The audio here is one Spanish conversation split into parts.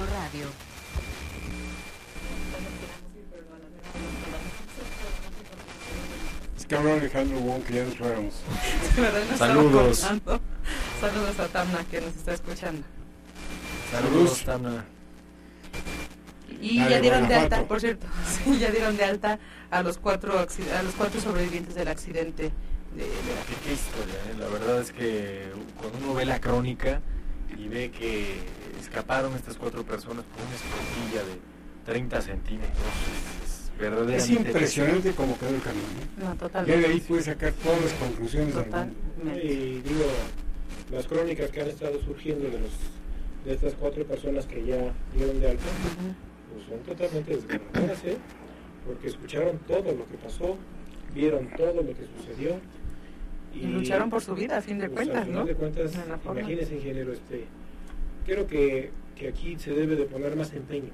Radio. Es que habló Alejandro Wong, que ya nos fuéramos. Saludos. Saludos a Tamna, que nos está escuchando. Saludos, Tamna. Y ya dieron de alta, por cierto, sí, ya dieron de alta a los cuatro sobrevivientes del accidente. Qué historia, la verdad es que cuando uno ve la crónica y ve que escaparon estas 4 personas por una escotilla de 30 centímetros, es verdaderamente... Es impresionante cómo quedó el camino. No, totalmente. Ya de ahí puedes sacar todas las conclusiones. Totalmente. Y digo, las crónicas que han estado surgiendo de estas 4 personas que ya dieron de alta, pues son totalmente desgarradoras, porque escucharon todo lo que pasó, vieron todo lo que sucedió. Y lucharon por su vida, a fin de cuentas, ¿no? A fin de cuentas, imagínense, ingeniero, creo que aquí se debe de poner más empeño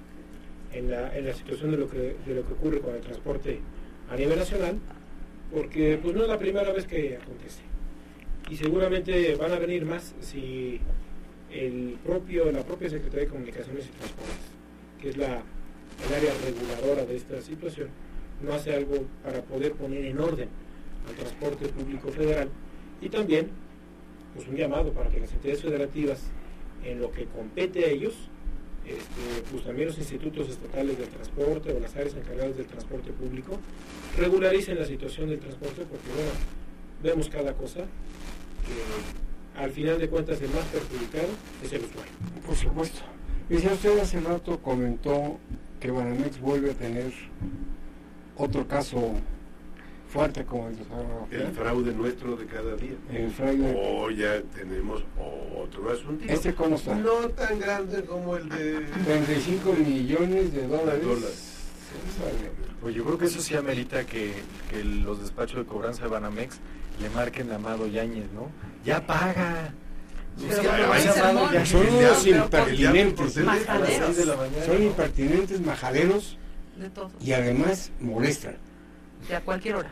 en la situación de lo que ocurre con el transporte a nivel nacional, porque pues no es la primera vez que acontece. Y seguramente van a venir más si la propia Secretaría de Comunicaciones y Transportes, que es el área reguladora de esta situación, no hace algo para poder poner en orden al transporte público federal, y también pues un llamado para que las entidades federativas, en lo que compete a ellos, pues también los institutos estatales del transporte o las áreas encargadas del transporte público regularicen la situación del transporte, porque bueno, vemos cada cosa que al final de cuentas el más perjudicado es el usuario. Por supuesto. Y si usted hace rato comentó que Banamex vuelve a tener otro caso fuerte como el de Rafael. El fraude nuestro de cada día. El fraude. Oh, ya tenemos otro asunto. ¿Cómo está? No tan grande como el de 35 millones de dólares. Pues yo creo que eso sí amerita que los despachos de cobranza de Banamex le marquen a Amado Yáñez, ¿no? ¡Ya paga! Son unos impertinentes. Majaderos. Son impertinentes, majaderos. De todo. Y además molestan. Y a cualquier hora.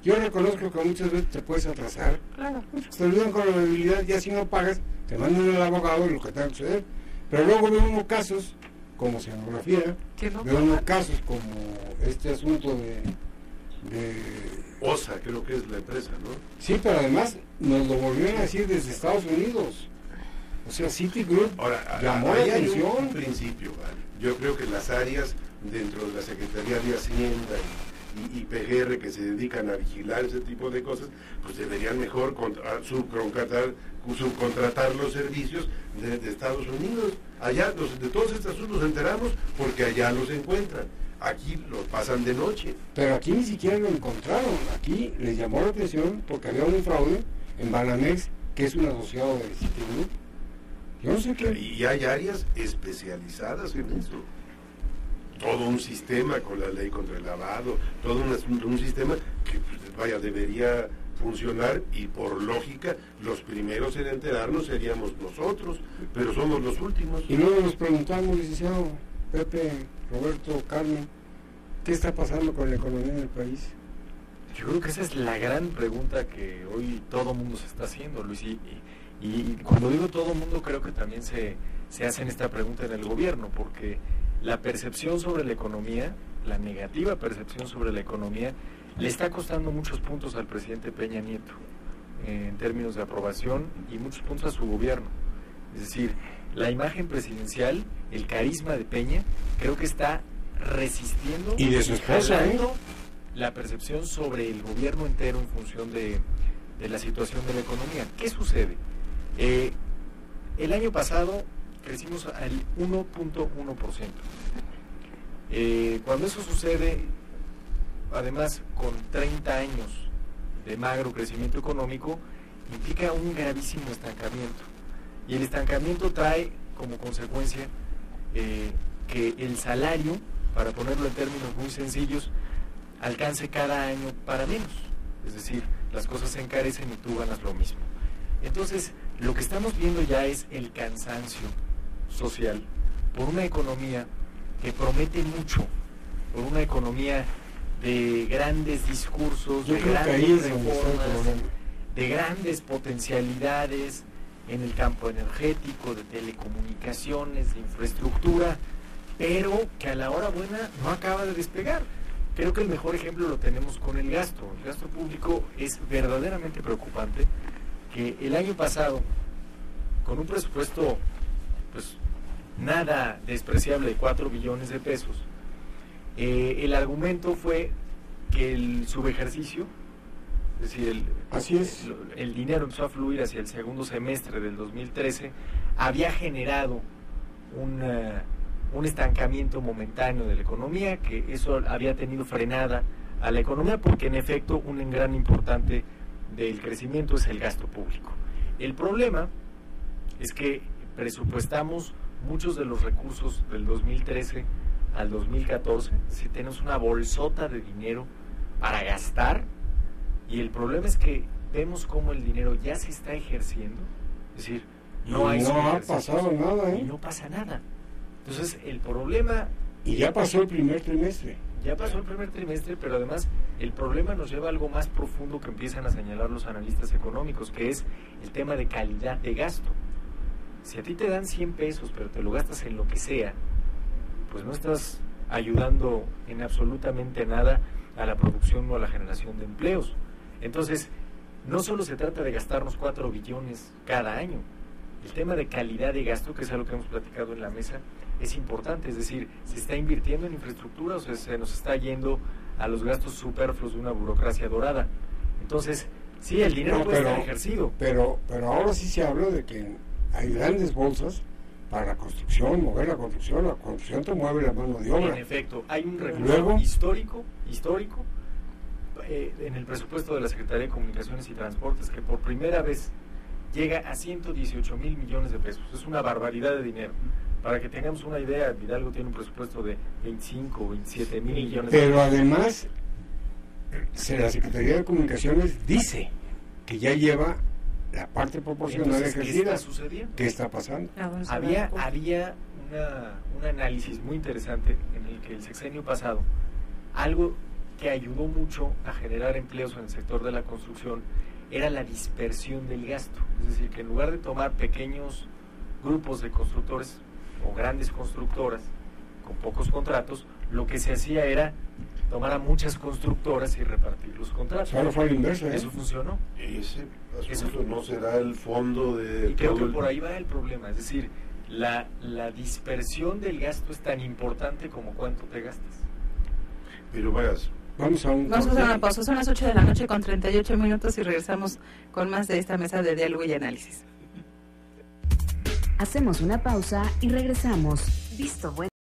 Yo reconozco que muchas veces te puedes atrasar. Claro. Te ayudan con la movilidad, ya si no pagas, te mandan al abogado y lo que te va a suceder. Pero luego vemos casos como Cenografía, vemos casos como este asunto de OSA, creo que es la empresa, ¿no? Sí, pero además nos lo volvieron a decir desde Estados Unidos. O sea, Citigroup llamó la atención. Un principio, ¿vale? Yo creo que las áreas dentro de la Secretaría de Hacienda y PGR que se dedican a vigilar ese tipo de cosas, pues deberían mejor subcontratar los servicios de Estados Unidos. Allá de todos estos asuntos nos enteramos porque allá los encuentran. Aquí los pasan de noche. Pero aquí ni siquiera lo encontraron. Aquí les llamó la atención porque había un fraude en Banamex, que es un asociado de Citigroup. Yo no sé qué. Y hay áreas especializadas en eso. Todo un sistema con la ley contra el lavado, todo un sistema que pues, debería funcionar, y por lógica los primeros en enterarnos seríamos nosotros, pero somos los últimos. Y luego nos preguntamos, licenciado Pepe, Roberto, Carmen, ¿qué está pasando con la economía del país? Yo creo que esa es la gran pregunta que hoy todo mundo se está haciendo, Luis, y cuando digo todo mundo creo que también se hacen esta pregunta en el gobierno, porque la percepción sobre la economía, la negativa percepción sobre la economía, le está costando muchos puntos al presidente Peña Nieto, en términos de aprobación, y muchos puntos a su gobierno. Es decir, la imagen presidencial, el carisma de Peña, creo que está resistiendo y de su esposa, la percepción sobre el gobierno entero en función de la situación de la economía. ¿Qué sucede? El año pasado crecimos al 1.1%. Cuando eso sucede, además con 30 años de magro crecimiento económico, implica un gravísimo estancamiento. Y el estancamiento trae como consecuencia que el salario, para ponerlo en términos muy sencillos, alcance cada año para menos. Es decir, las cosas se encarecen y tú ganas lo mismo. Entonces, lo que estamos viendo ya es el cansancio social por una economía que promete mucho, por una economía de grandes discursos, de grandes reformas, de grandes potencialidades, en el campo energético, de telecomunicaciones, de infraestructura, pero que a la hora buena no acaba de despegar. Creo que el mejor ejemplo lo tenemos con el gasto. El gasto público es verdaderamente preocupante, que el año pasado, con un presupuesto pues nada despreciable de 4 billones de pesos, el argumento fue que el subejercicio, es decir, el dinero empezó a fluir hacia el segundo semestre del 2013, había generado un estancamiento momentáneo de la economía, que eso había tenido frenada a la economía, porque en efecto un gran importante del crecimiento es el gasto público. El problema es que presupuestamos muchos de los recursos del 2013 al 2014, es decir, tenemos una bolsota de dinero para gastar, y el problema es que vemos cómo el dinero ya se está ejerciendo, es decir, no ha pasado nada, y no pasa nada. Entonces, el problema... Y ya pasó el primer trimestre. Ya pasó el primer trimestre, pero además el problema nos lleva a algo más profundo que empiezan a señalar los analistas económicos, que es el tema de calidad de gasto. Si a ti te dan 100 pesos, pero te lo gastas en lo que sea, pues no estás ayudando en absolutamente nada a la producción o a la generación de empleos. Entonces, no solo se trata de gastarnos 4 billones cada año, el tema de calidad de gasto, que es algo que hemos platicado en la mesa, es importante, es decir, ¿se está invirtiendo en infraestructura o se nos está yendo a los gastos superfluos de una burocracia dorada? Entonces, sí, el dinero puede estar ejercido. Pero ahora sí se habla de que hay grandes bolsas para la construcción, mover la construcción te mueve la mano de obra. En efecto, hay un recurso histórico en el presupuesto de la Secretaría de Comunicaciones y Transportes, que por primera vez llega a 118,000 millones de pesos. Es una barbaridad de dinero. Para que tengamos una idea, Hidalgo tiene un presupuesto de 25 o 27 mil millones de pesos. Pero además, la Secretaría de Comunicaciones dice que ya lleva la parte proporcional ejercida. ¿Qué está sucediendo? ¿Qué está pasando? Había un análisis muy interesante en el que el sexenio pasado, algo que ayudó mucho a generar empleos en el sector de la construcción, era la dispersión del gasto. Es decir, que en lugar de tomar pequeños grupos de constructores o grandes constructoras con pocos contratos, lo que se hacía era tomar a muchas constructoras y repartir los contratos. Claro, fue al inverso, Eso funcionó. Ese asunto no será el fondo de... Y creo que por ahí va el problema, es decir, la dispersión del gasto es tan importante como cuánto te gastas. Pero vayas. Vamos a hacer una pausa, son las 8 de la noche con 38 minutos y regresamos con más de esta mesa de diálogo y análisis. Hacemos una pausa y regresamos. Visto bueno.